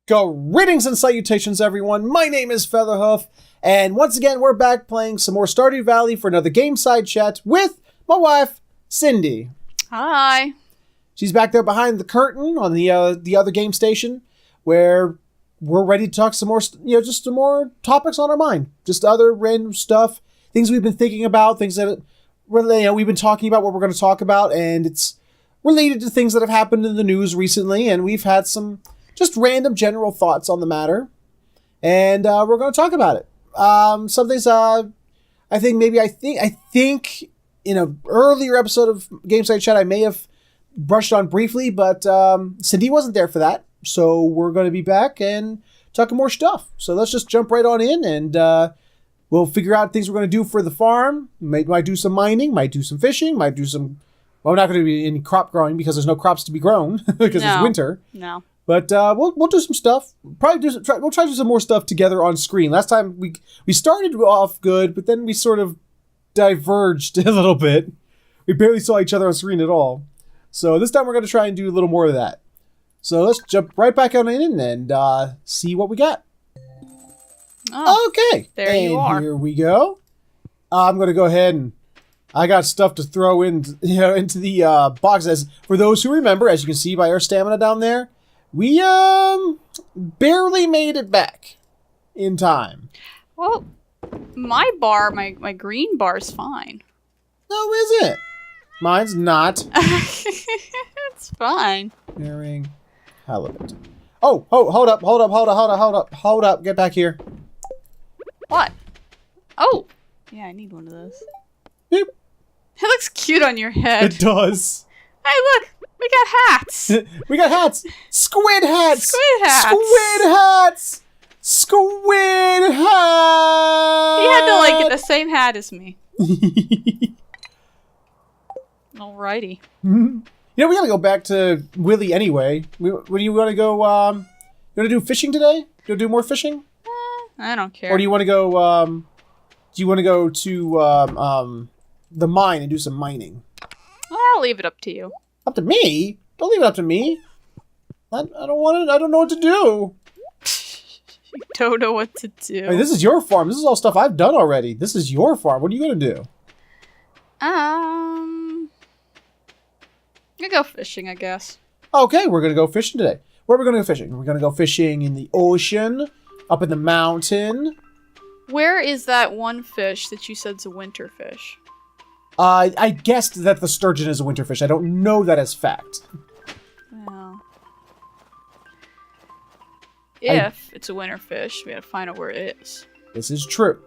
Greetings and salutations, everyone. My name is Featherhoof, and once again, we're back playing some more Stardew Valley for another game side chat with my wife, Cindy. Hi. She's back there behind the curtain on the other game station, where we're ready to talk some more, just some more topics on our mind, just other random stuff, things we've been thinking about, things that we've been talking about, what we're going to talk about, and it's related to things that have happened in the news recently, and we've had some just random general thoughts on the matter, and we're going to talk about it. Some things I think in an earlier episode of Gameside Chat I may have brushed on briefly, but Cindy wasn't there for that, so we're going to be back and talking more stuff. So let's just jump right on in, and we'll figure out things we're going to do for the farm. Might do some mining, might do some fishing, might do some... Well, we're not going to be any crop growing because there's no crops to be grown because it's winter. No. But we'll do some stuff. We'll try to do some more stuff together on screen. Last time we started off good, but then we sort of diverged a little bit. We barely saw each other on screen at all. So this time we're going to try and do a little more of that. So let's jump right back on in and see what we got. Oh, okay. There you are. Here we go. I'm going to go ahead and I got stuff to throw into the boxes. For those who remember, as you can see by our stamina down there, we barely made it back in time. Well, my bar, my green bar's fine. Oh, is it? Mine's not. It's fine. Herring, halibut. Oh, hold up. Get back here. What? Oh, yeah, I need one of those. Beep. It looks cute on your head. It does. Hey, look, we got hats. We got hats. Squid hats. Squid hats. Squid hats. Squid hats. He had to get the same hat as me. Alrighty. We gotta go back to Willy anyway. What do you want to go? You want to do fishing today? You want to do more fishing? I don't care. Or do you want to go? Do you want to go to the mine and do some mining? Well, I'll leave it up to you. Up to me? Don't leave it up to me. I don't want it. I don't know what to do. You don't know what to do. I mean, this is your farm. This is all stuff I've done already. This is your farm. What are you gonna do? I'm gonna go fishing, I guess. Okay, we're gonna go fishing today. Where are we gonna go fishing? We're gonna go fishing in the ocean, up in the mountain. Where is that one fish that you said's a winter fish? I guessed that the sturgeon is a winter fish. I don't know that as fact. Well, if it's a winter fish, we gotta find out where it is. This is true.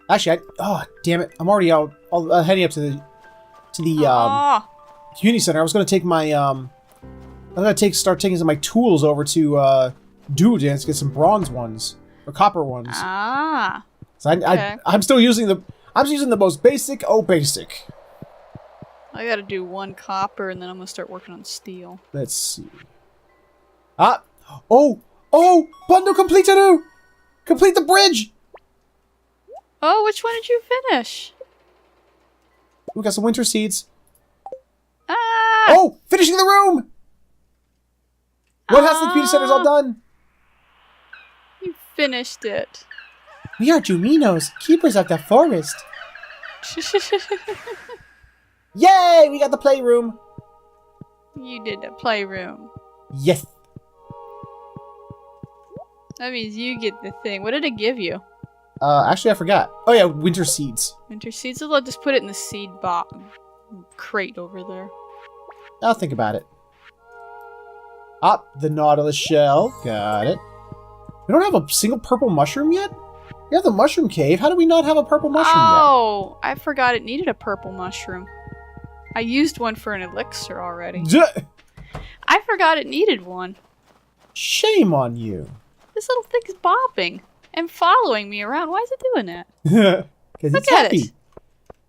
Actually, oh damn it! I'm already out. Heading up to the community center. I was gonna take my start taking some of my tools over to Doodle Dance to get some bronze ones or copper ones. Ah. So Okay. I'm still using the most basic. Oh, basic. I gotta do one copper and then I'm gonna start working on steel. Let's see. Oh! Bundle completed! Complete the bridge! Oh, which one did you finish? We got some winter seeds. Ah! Oh! Finishing the room! What has the community center's all done? You finished it. We are Juminos, keepers of the forest. Yay! We got the playroom. You did the playroom. Yes. That means you get the thing. What did it give you? Actually, I forgot. Oh yeah, winter seeds. Winter seeds? I'll just put it in the seed crate over there. I'll think about it. The Nautilus shell. Got it. We don't have a single purple mushroom yet? We have the mushroom cave. How do we not have a purple mushroom Oh, I forgot it needed a purple mushroom. I used one for an elixir already. yet? I forgot it needed one. Shame on you. This little thing's bopping and following me around. Why is it doing that? Because it's Look at happy. it.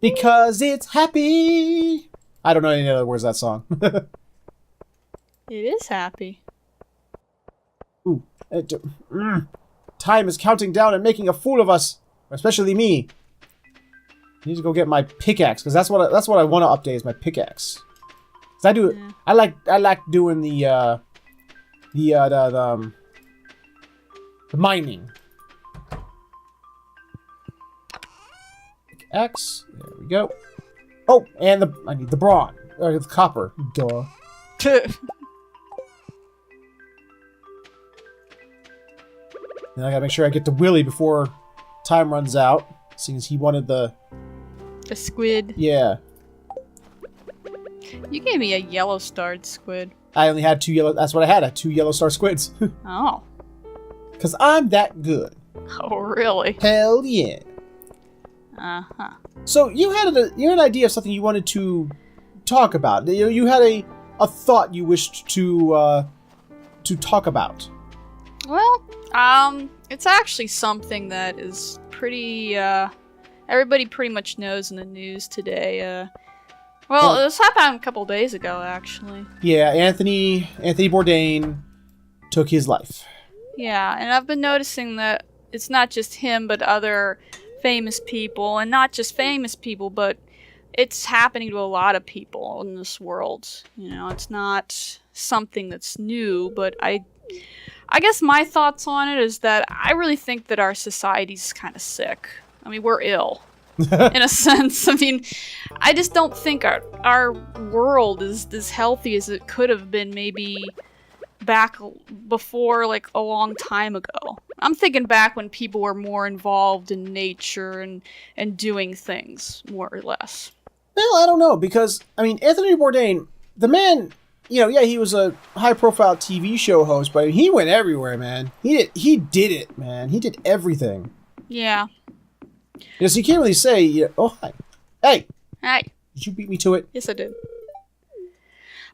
Because it's happy. I don't know any other words of that song. It is happy. Ooh. Time is counting down and making a fool of us. Especially me. I need to go get my pickaxe, because that's what I want to update is my pickaxe. 'Cause I do. Yeah. I like doing the mining. X. There we go. Oh, and I need the bronze or the copper. Duh. And I gotta make sure I get to Willy before time runs out, seeing as he wanted the squid. Yeah. You gave me a yellow starred squid. I only had 2 yellow. That's what I had. I had 2 yellow star squids. Oh. Cause I'm that good. Oh, really? Hell yeah. Uh-huh. So you had an idea of something you wanted to talk about. You had a thought you wished to talk about. Well, it's actually something that is pretty, everybody pretty much knows in the news today. Well, this happened a couple days ago, actually. Yeah, Anthony Bourdain took his life. Yeah, and I've been noticing that it's not just him, but other famous people, and not just famous people, but it's happening to a lot of people in this world. You know, it's not something that's new, but I guess my thoughts on it is that I really think that our society's kind of sick. I mean, we're ill. In a sense. I mean, I just don't think our world is as healthy as it could have been maybe back before, like, a long time ago. I'm thinking back when people were more involved in nature and doing things, more or less. Well, I don't know, because, I mean, Anthony Bourdain, the man, you know, yeah, he was a high-profile TV show host, but he went everywhere, man. He did it, man. He did everything. Yeah. Yes, you can't really say, oh, hi. Hey! Hi. Did you beat me to it? Yes, I did.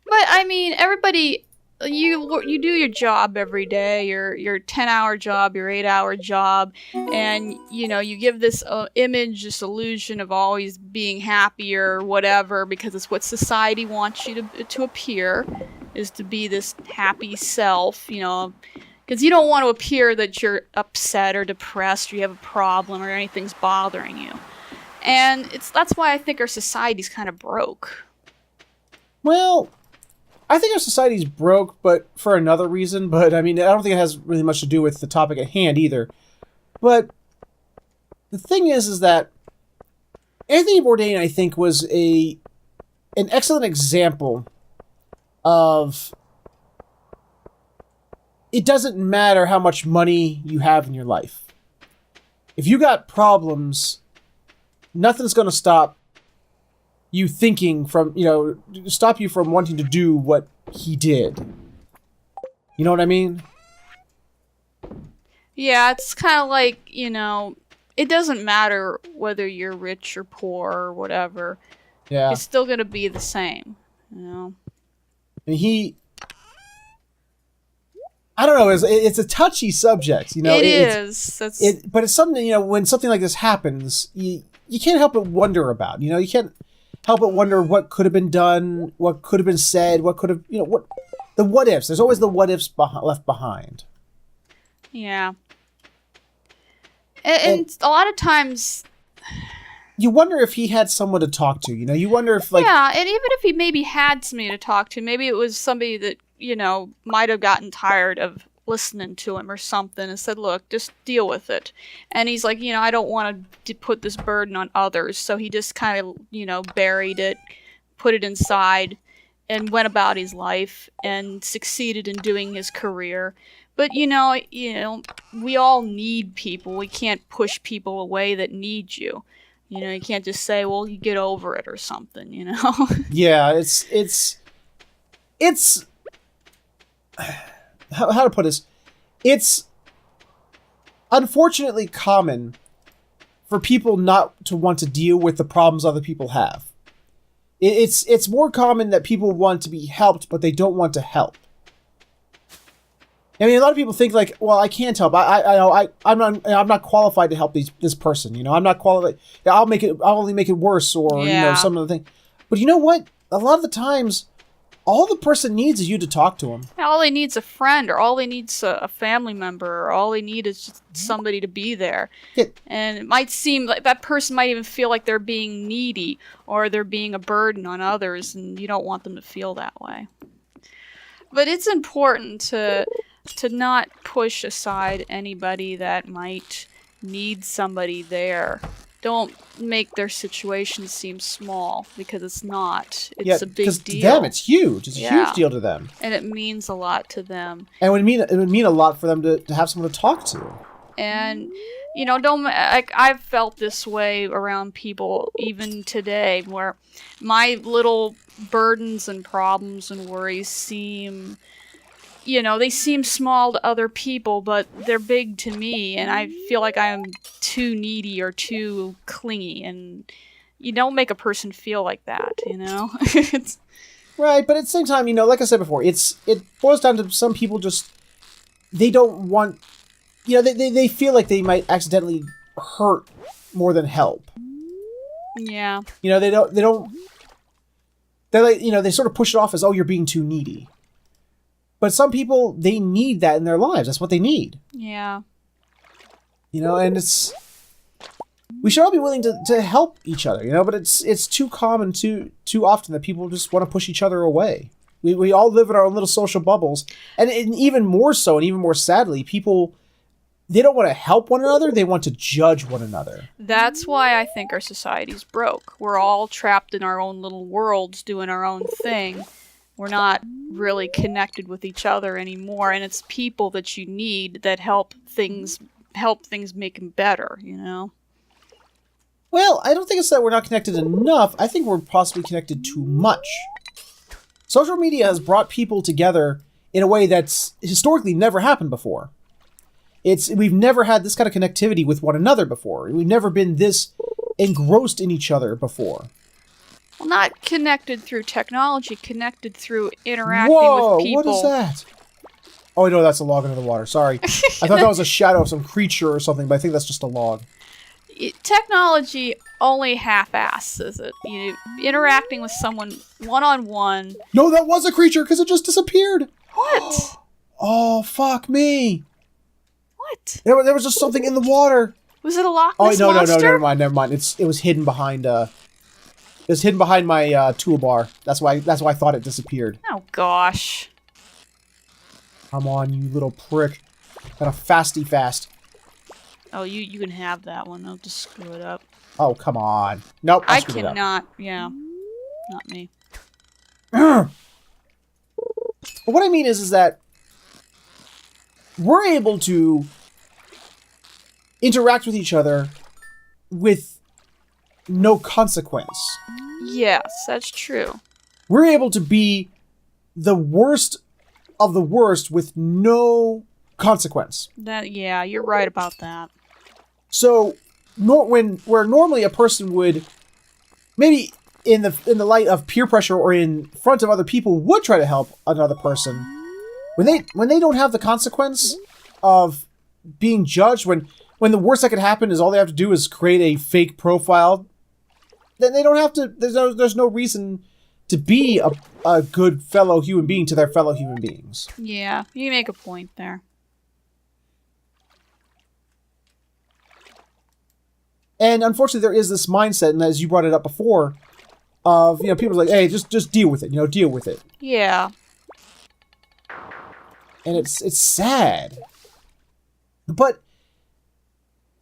But, I mean, everybody, you do your job every day, your 10-hour job, your 8-hour job, and, you know, you give this image, this illusion of always being happy or whatever, because it's what society wants you to appear, is to be this happy self, you know, because you don't want to appear that you're upset or depressed or you have a problem or anything's bothering you. And that's why I think our society's kind of broke. Well, I think our society's broke, but for another reason. But, I mean, I don't think it has really much to do with the topic at hand either. But the thing is that Anthony Bourdain, I think, was an excellent example of... It doesn't matter how much money you have in your life. If you got problems, nothing's going to stop you thinking from, you know, stop you from wanting to do what he did. You know what I mean? Yeah, it's kind of like, you know, it doesn't matter whether you're rich or poor or whatever. Yeah. It's still going to be the same, you know? And I don't know, it's a touchy subject, you know? It is. But it's something, you know, when something like this happens, you can't help but wonder about, you know? You can't help but wonder what could have been done, what could have been said, what could have, you know, the what ifs. There's always the what ifs left behind. Yeah. And a lot of times... You wonder if he had someone to talk to, you know? You wonder if, like... Yeah, and even if he maybe had somebody to talk to, maybe it was somebody that, you know, might have gotten tired of listening to him or something and said, look, just deal with it. And he's like, you know, I don't want to put this burden on others. So he just kind of, you know, buried it, put it inside, and went about his life and succeeded in doing his career. But, you know, we all need people. We can't push people away that need you. You know, you can't just say, well, you get over it or something, you know? Yeah, it's how to put this? It's unfortunately common for people not to want to deal with the problems other people have. It's more common that people want to be helped, but they don't want to help. I mean, a lot of people think like, well, I can't help. I'm not qualified to help this person. You know, I'm not qualified. I'll only make it worse, or you know, some of the thing. But you know what? A lot of the times, all the person needs is you to talk to them. All they need is a friend, or all they need is a family member, or all they need is just somebody to be there. And it might seem like that person might even feel like they're being needy, or they're being a burden on others, and you don't want them to feel that way. But it's important to not push aside anybody that might need somebody there. Don't make their situation seem small, because it's not. It's a big deal. Because to them, it's huge. It's a huge deal to them. And it means a lot to them. And it would mean a lot for them to have someone to talk to. And, I've felt this way around people even today, where my little burdens and problems and worries seem... they seem small to other people, but they're big to me, and I feel like I am too needy or too clingy, and you don't make a person feel like that, It's... Right, but at the same time, like I said before, it boils down to some people just, they don't want, they feel like they might accidentally hurt more than help. Yeah. They're like, they sort of push it off as, oh, you're being too needy. But some people, they need that in their lives. That's what they need. Yeah. And we should all be willing to help each other, but it's too common, too often that people just want to push each other away. We all live in our own little social bubbles. And even more so, and even more sadly, people, they don't want to help one another. They want to judge one another. That's why I think our society's broke. We're all trapped in our own little worlds doing our own thing. We're not really connected with each other anymore, and it's people that you need that help things make them better, Well, I don't think it's that we're not connected enough. I think we're possibly connected too much. Social media has brought people together in a way that's historically never happened before. We've never had this kind of connectivity with one another before. We've never been this engrossed in each other before. Well, not connected through technology, connected through interacting with people. What is that? Oh, no, that's a log under the water. Sorry. I thought that was a shadow of some creature or something, but I think that's just a log. Technology only half-asses it. Interacting with someone one-on-one. No, that was a creature, because it just disappeared. What? Oh, fuck me. What? There was just something in the water. Was it a Loch Ness monster? No, never mind. It was hidden behind... It was hidden behind my toolbar. That's why I thought it disappeared. Oh, gosh. Come on, you little prick. Got a fasty fast. Oh, you can have that one. I'll just screw it up. Oh, come on. Nope, I cannot. Yeah. Not me. But what I mean is that we're able to interact with each other with no consequence. Yes, that's true. We're able to be the worst of the worst with no consequence. Yeah, you're right about that. So, where normally a person would, maybe in the light of peer pressure or in front of other people, would try to help another person, when they don't have the consequence of being judged, when the worst that could happen is all they have to do is create a fake profile, then they don't have to. There's no reason to be a good fellow human being to their fellow human beings. Yeah, you make a point there. And unfortunately, there is this mindset, and as you brought it up before, of people are like, hey, just deal with it. Deal with it. Yeah. And it's sad. But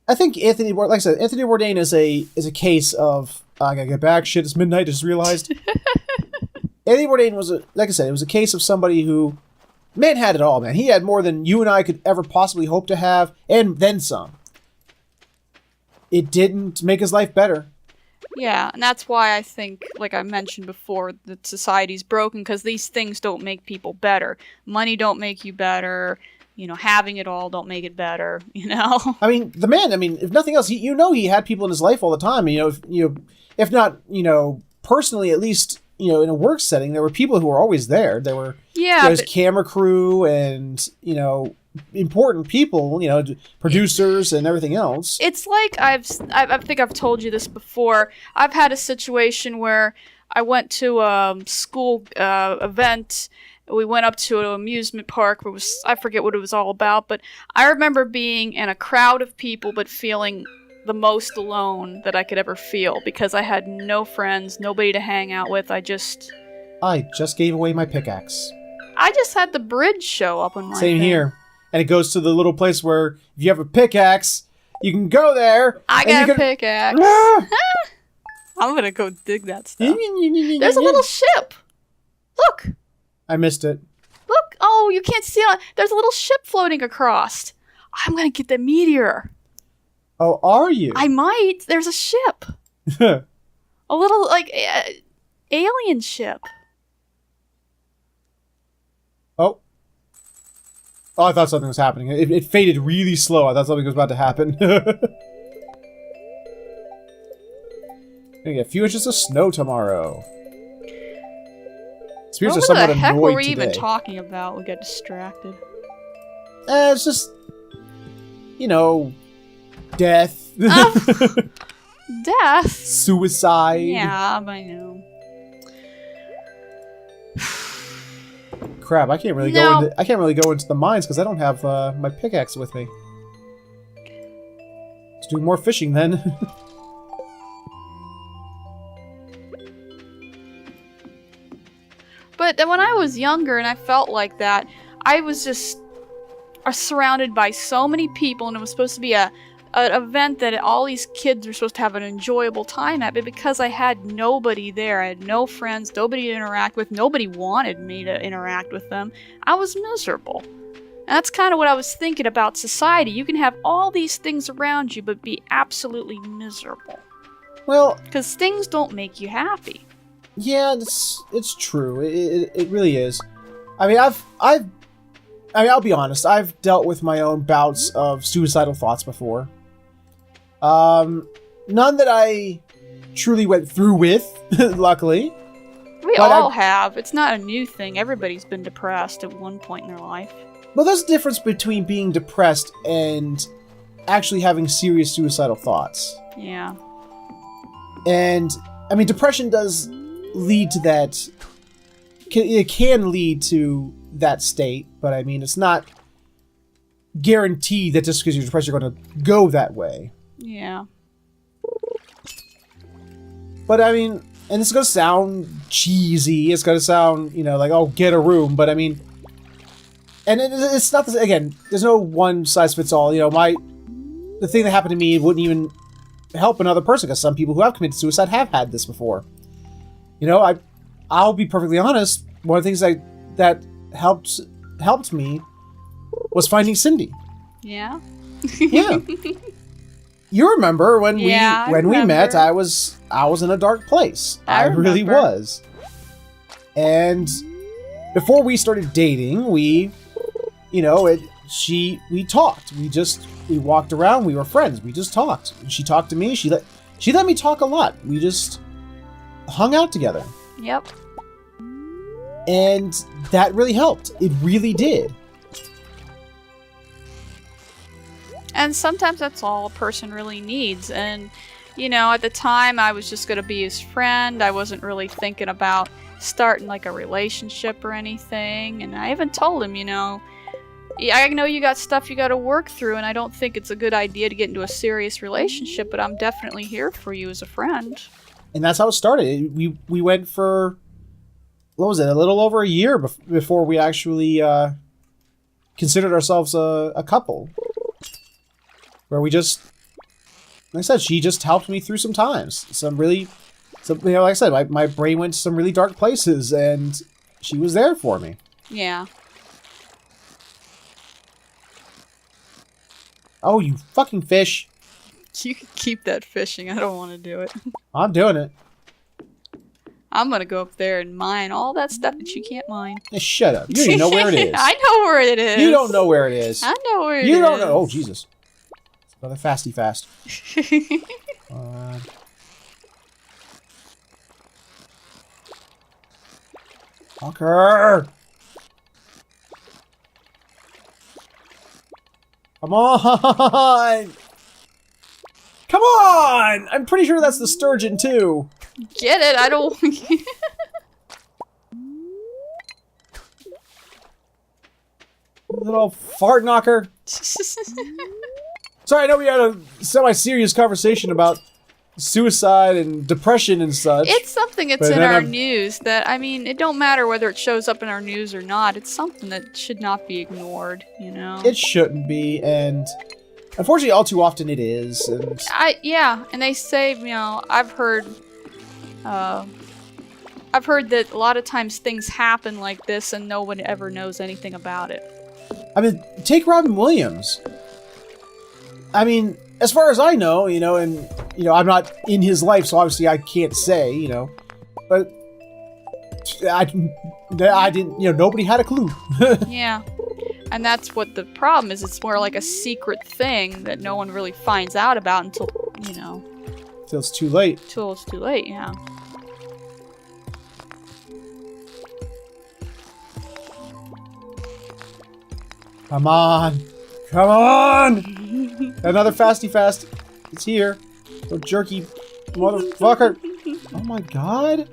I think Anthony Bourdain is a case of I gotta get back. Shit, it's midnight. I just realized. Anthony Bourdain was like I said, it was a case of somebody who, man, had it all. Man, he had more than you and I could ever possibly hope to have, and then some. It didn't make his life better. Yeah, and that's why I think, like I mentioned before, that society's broken, because these things don't make people better. Money don't make you better. Having it all don't make it better. I mean, the man. I mean, if nothing else, he had people in his life all the time. If not, personally, at least, in a work setting, there were people who were always there. There were there's camera crew and important people, producers and everything else. It's like I think I've told you this before. I've had a situation where I went to a school event. We went up to an amusement park. I forget what it was all about, but I remember being in a crowd of people but feeling the most alone that I could ever feel because I had no friends, nobody to hang out with. I just gave away my pickaxe. I just had the bridge show up on my Same thing. here. And it goes to the little place where if you have a pickaxe, you can go there. I got a pickaxe. I'm gonna go dig that stuff. There's a little ship. Look. I missed it. Look. Oh, you can't see it. There's a little ship floating across. I'm gonna get the meteor. Oh, are you? I might. There's a ship. A little, like, alien ship. Oh. Oh, I thought something was happening. It faded really slow. I thought something was about to happen. Gonna get a few inches of snow tomorrow. Spirits are somewhat annoyed today. What the heck were we even talking about? We got distracted. It's just, death. Death? Suicide. Yeah, I know. Crap! I can't really go into the mines because I don't have my pickaxe with me. Let's do more fishing then. But when I was younger and I felt like that, I was just surrounded by so many people, and it was supposed to be an event that all these kids were supposed to have an enjoyable time at, but because I had nobody there, I had no friends, nobody to interact with, nobody wanted me to interact with them, I was miserable. And that's kind of what I was thinking about society. You can have all these things around you, but be absolutely miserable. Well, because things don't make you happy. Yeah, it's true. It really is. I mean, I'll be honest. I've dealt with my own bouts of suicidal thoughts before. None that I truly went through with, luckily. We all have. It's not a new thing. Everybody's been depressed at one point in their life. Well, there's a difference between being depressed and actually having serious suicidal thoughts. Yeah. And, I mean, depression does lead to that. It can lead to that state, but I mean, it's not guaranteed that just because you're depressed, you're going to go that way. Yeah. But I mean, and it's going to sound cheesy. It's going to sound, like, oh, get a room. But I mean, and it's not, again, there's no one size fits all. The thing that happened to me wouldn't even help another person because some people who have committed suicide have had this before. I'll be perfectly honest. One of the things that helped me was finding Cindy. Yeah. Yeah. You remember when we met? I was in a dark place. I really was. And before we started dating, we talked. We walked around. We were friends. We just talked. She talked to me. She let me talk a lot. We just hung out together. Yep. And that really helped. It really did. And sometimes that's all a person really needs. And, at the time I was just going to be his friend. I wasn't really thinking about starting like a relationship or anything. And I even told him, I know you got stuff you got to work through, and I don't think it's a good idea to get into a serious relationship, but I'm definitely here for you as a friend. And that's how it started. We went for, what was it, a little over a year before we actually considered ourselves a couple. Where we just, like I said, she just helped me through some times. Like I said, my brain went to some really dark places, and she was there for me. Yeah. Oh, you fucking fish. You can keep that fishing. I don't want to do it. I'm doing it. I'm going to go up there and mine all that stuff that you can't mine. Hey, shut up. You don't even know where it is. I know where it is. You don't know where it is. I know where it is. You don't know. Oh, Jesus. Another fasty fast. Fucker! Come on! Come on! I'm pretty sure that's the sturgeon, too. Get it? I don't. Little fart knocker. Sorry, I know we had a semi-serious conversation about suicide and depression and such. It's something that's in our news that, I mean, it don't matter whether it shows up in our news or not. It's something that should not be ignored, you know? It shouldn't be, and unfortunately all too often it is. And yeah, and they say, you know, I've heard that a lot of times things happen like this and no one ever knows anything about it. I mean, take Robin Williams. I mean, as far as I know, you know, and, you know, I'm not in his life, so obviously I can't say, you know, but I didn't, you know, nobody had a clue. Yeah. And that's what the problem is. It's more like a secret thing that no one really finds out about until, you know. Until it's too late. Until it's too late, yeah. Come on. Come on! Another Fasty Fast. It's here. So jerky motherfucker. Oh my god.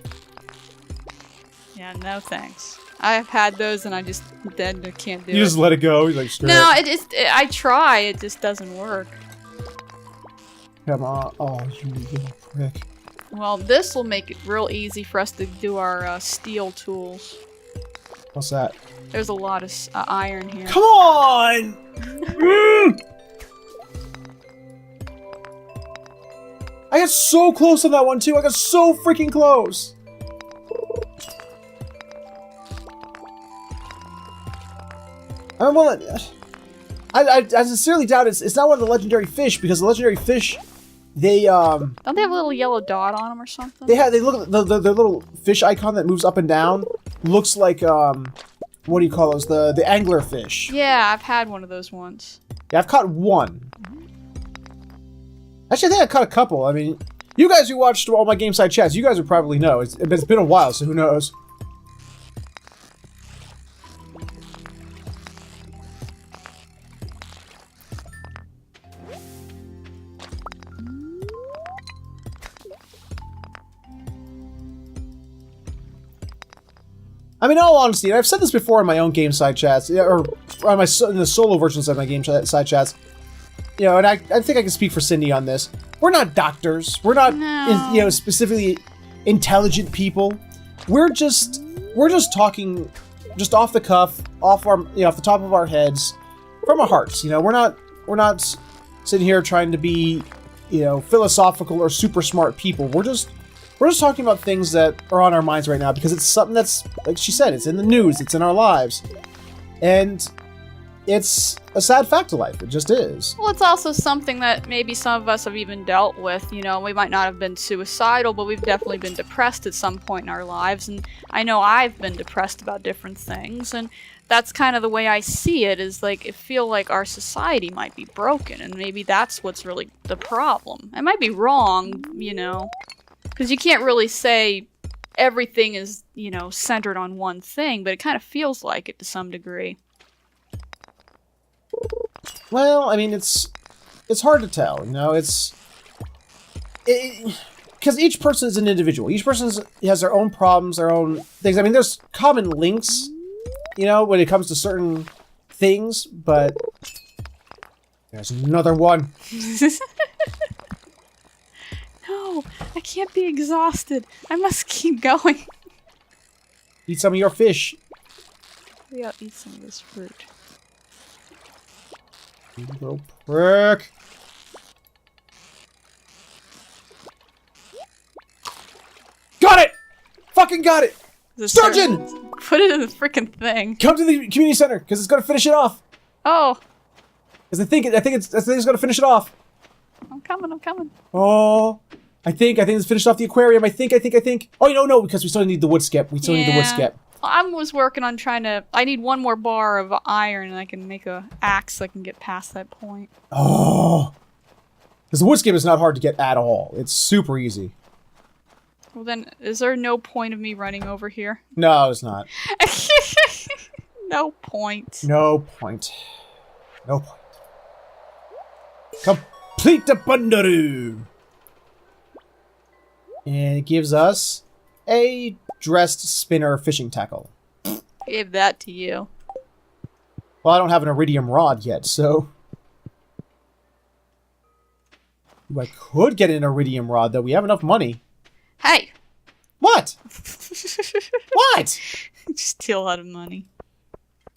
Yeah, no thanks. I've had those and I just then can't do it. You just let it go. You're like, screw it. No, I try. It just doesn't work. Come on. Oh, you little prick. Well, this will make it real easy for us to do our steel tools. What's that? There's a lot of iron here. Come on! I got so close on that one too. I got so freaking close. I sincerely doubt it's not one of the legendary fish, because the legendary fish, they don't they have a little yellow dot on them or something? they look the little fish icon that moves up and down looks like what do you call those, the angler fish. Yeah, I've had one of those once. Yeah, I've caught one. Actually, I think I caught a couple. I mean, you guys who watched all my game side chats, you guys would probably know. It's been a while, so who knows. I mean, in all honesty, and I've said this before in my own game side chats, or on in the solo versions of my game side chats, you know, and I think I can speak for Cindy on this. We're not doctors. We're not, you know, specifically intelligent people. We're just talking, just off the cuff, off the top of our heads, from our hearts. You know, we're not sitting here trying to be, you know, philosophical or super smart people. We're just talking about things that are on our minds right now, because it's something that's, like she said, it's in the news, it's in our lives. And it's a sad fact of life. It just is. Well, it's also something that maybe some of us have even dealt with. You know, we might not have been suicidal, but we've definitely been depressed at some point in our lives. And I know I've been depressed about different things. And that's kind of the way I see it, is like, it feel like our society might be broken. And maybe that's what's really the problem. I might be wrong, you know. Because you can't really say everything is, you know, centered on one thing, but it kind of feels like it to some degree. Well, I mean, it's hard to tell, you know, because each person is an individual. Each person has their own problems, their own things. I mean, there's common links, you know, when it comes to certain things, but there's another one. No, I can't be exhausted. I must keep going. Eat some of your fish. Maybe I'll eat some of this fruit. You little prick. Got it! Fucking got it! Sturgeon! Put it in the freaking thing. Come to the community center, because it's gonna finish it off. Oh. Because I think it's gonna finish it off. I'm coming. Oh. I think it's finished off the aquarium. I think. Oh, no, because we still need the wood skip. We still need the wood skip. I was working on I need one more bar of iron and I can make a axe so I can get past that point. Oh. Because the wood skip is not hard to get at all. It's super easy. Well then, is there no point of me running over here? No, it's not. No point. No point. No point. Complete the Bundaroo. And it gives us a dressed spinner fishing tackle. Gave that to you. Well, I don't have an iridium rod yet, so... Ooh, I could get an iridium rod, though. We have enough money. Hey! What? What? Steal out of money.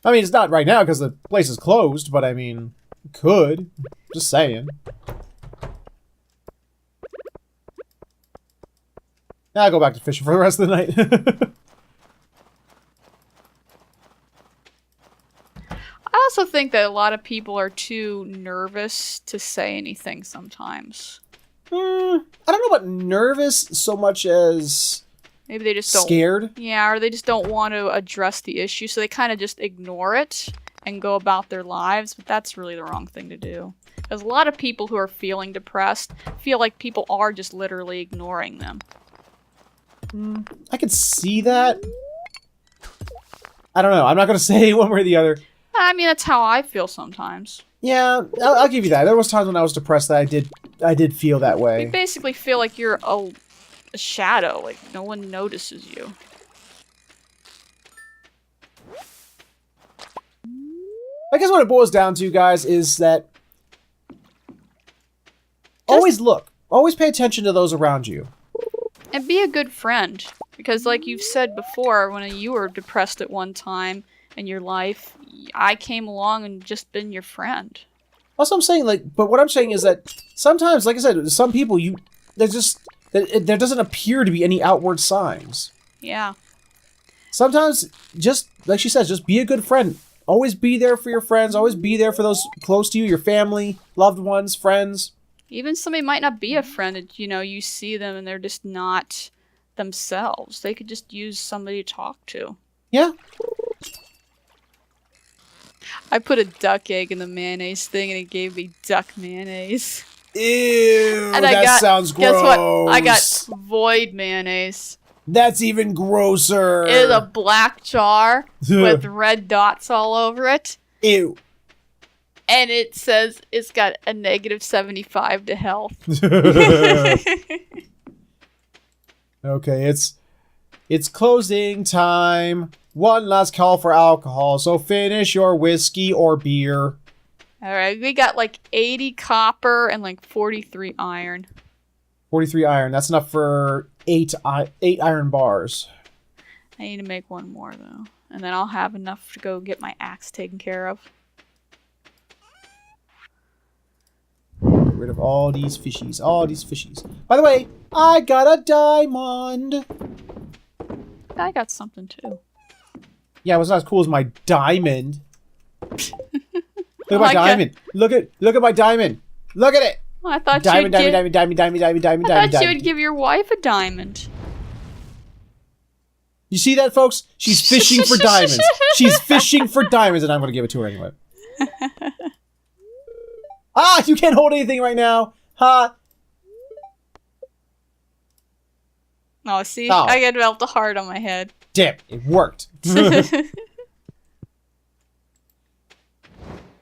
I mean, it's not right now because the place is closed, but I mean, could. Just saying. I'll go back to fishing for the rest of the night. I also think that a lot of people are too nervous to say anything sometimes. I don't know about nervous so much as Maybe they just don't... scared. Yeah, or they just don't want to address the issue, so they kind of just ignore it and go about their lives, but that's really the wrong thing to do. Because a lot of people who are feeling depressed feel like people are just literally ignoring them. I can see that. I don't know. I'm not going to say one way or the other. I mean, that's how I feel sometimes. Yeah, I'll give you that. There was times when I was depressed that I did feel that way. You basically feel like you're a shadow, like no one notices you. I guess what it boils down to, guys, is that always look. Always pay attention to those around you. And be a good friend. Because like you've said before, when you were depressed at one time in your life, I came along and just been your friend. Also, I'm saying, but what I'm saying is that sometimes, like I said, some people, there doesn't appear to be any outward signs. Yeah. Sometimes, just, like she says, just be a good friend. Always be there for your friends. Always be there for those close to you, your family, loved ones, friends. Even somebody might not be a friend, and, you see them and they're just not themselves. They could just use somebody to talk to. Yeah. I put a duck egg in the mayonnaise thing and it gave me duck mayonnaise. Ew, And that sounds gross. Guess what? I got void mayonnaise. That's even grosser. It is a black jar with red dots all over it. Ew. And it says it's got a -75 to health. Okay, it's closing time. One last call for alcohol, so finish your whiskey or beer. Alright, we got like 80 copper and like 43 iron. 43 iron. That's enough for 8 iron bars. I need to make one more though. And then I'll have enough to go get my axe taken care of. Get rid of all these fishies. All these fishies. By the way, I got a diamond. I got something too. Yeah, it was not as cool as my diamond. Look at my diamond. Look at my diamond. Look at it. Well, I thought diamond. I thought you would give your wife a diamond. You see that, folks? She's fishing for diamonds. She's fishing for diamonds, and I'm going to give it to her anyway. Ah, you can't hold anything right now. Ha. Oh, see? Oh. I developed a heart on my head. Damn, it worked.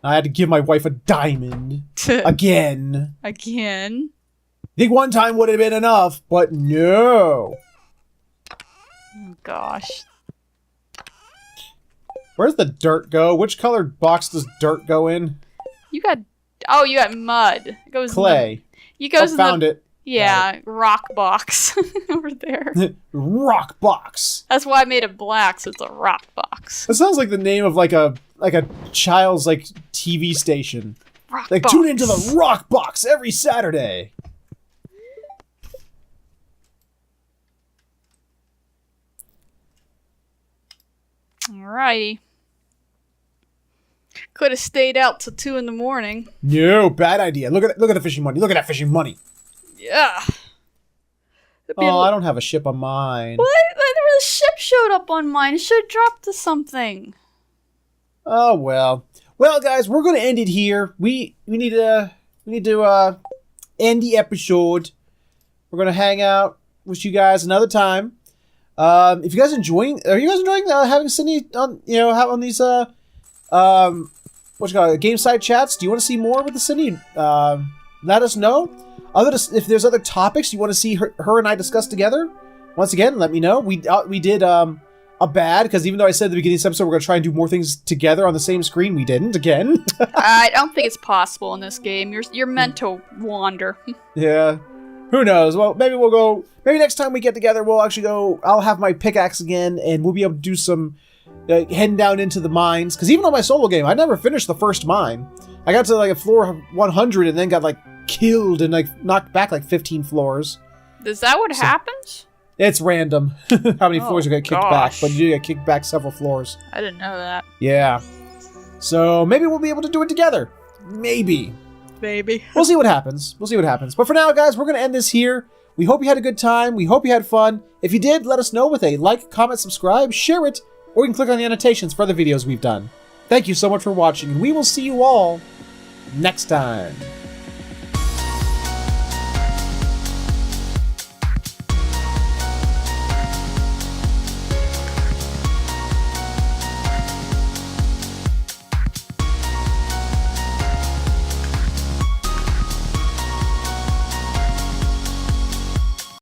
I had to give my wife a diamond. Again. Again? I think one time would have been enough, but no. Oh, gosh. Where's the dirt go? Which colored box does dirt go in? You got... Oh, you got mud. It goes clay. You goes found it. Yeah, rock box over there. Rock box. That's why I made it black, so it's a rock box. That sounds like the name of like a child's TV station. Rock box. Tune into the Rock Box every Saturday. Alrighty. Could have stayed out till 2 in the morning. No, bad idea. Look at the fishing money. Look at that fishing money. Yeah. Oh, I don't have a ship on mine. What? The ship showed up on mine. It should have dropped to something. Oh well. Well, guys, we're gonna end it here. We need to end the episode. We're gonna hang out with you guys another time. If you guys are you guys enjoying having Cindy on on these game side chats? Do you want to see more with the Cindy? Let us know. if there's other topics you want to see her and I discuss together, once again, let me know. We did a bad, because even though I said at the beginning of this episode we're going to try and do more things together on the same screen, we didn't again. I don't think it's possible in this game. You're meant to wander. Yeah. Who knows? Well, maybe we'll go. Maybe next time we get together, we'll actually go. I'll have my pickaxe again, and we'll be able to do some heading down into the mines. Because even on my solo game, I never finished the first mine. I got to like a floor 100 and then got like killed and like knocked back like 15 floors. Is that what happens? It's random how many floors you get kicked back, but you do get kicked back several floors. I didn't know that. Yeah. So maybe we'll be able to do it together. Maybe. Maybe. We'll see what happens. But for now, guys, we're going to end this here. We hope you had a good time. We hope you had fun. If you did, let us know with a like, comment, subscribe, share it, or you can click on the annotations for other videos we've done. Thank you so much for watching, and we will see you all next time.